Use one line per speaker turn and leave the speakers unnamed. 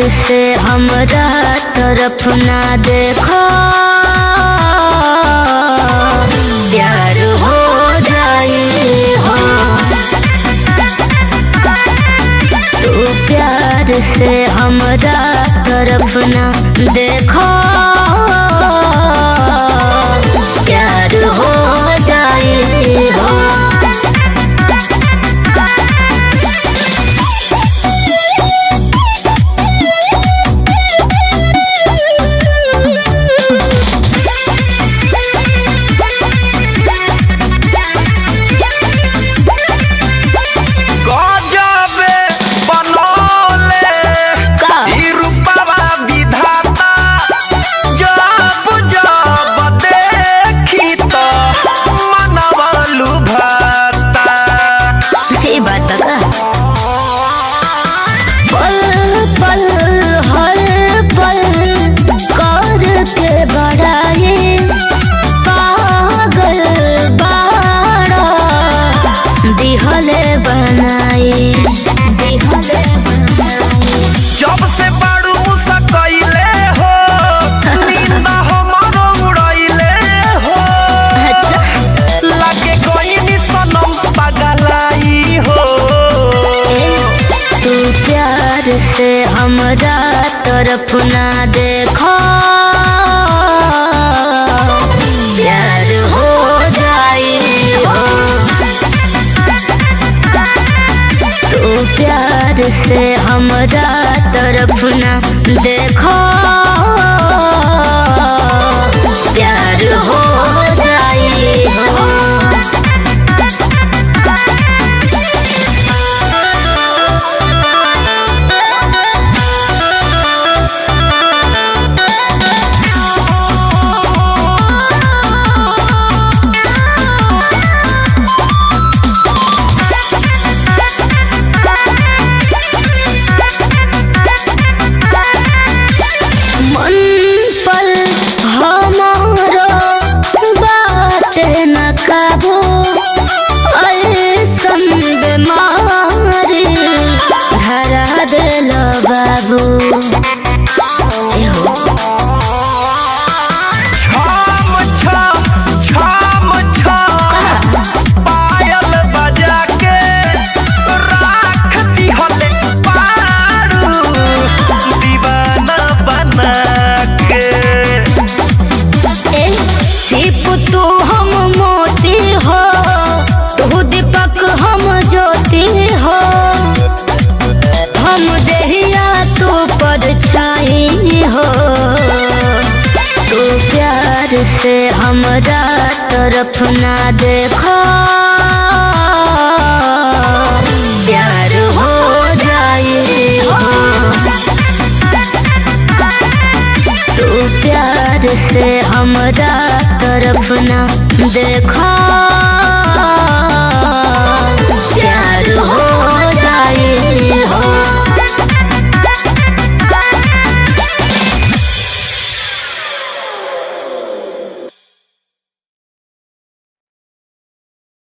से हमरा तरफ ना देखो, प्यार हो जाए हो। तू प्यार से हमरा तरफ ना देखो, प्यार हो जाए हो।
जब से बड़ू सकैले हो, नींद हमरो उड़ैले हो।
अच्छा
लागे कोई सनम पगलाई हो।
तू प्यार से हमरा तरफ ना देखो, प्यार हो जाए हो। तू प्यार से हमरा तरफ ना देखो, प्यार हो जाए हो। धरा दिल बाबू
छम छम छम छम पायल बजा के राख दिहले पारू, दीवाना बना के।
सिर्फ तू हम मोती हो, तू दीपक हम ज्योति हो। हम देहिया तू परछाई हो। तू प्यार से हमरा तरफ ना देखो, प्यार हो जाए हो। तू प्यार से हमरा तरफ ना देखो,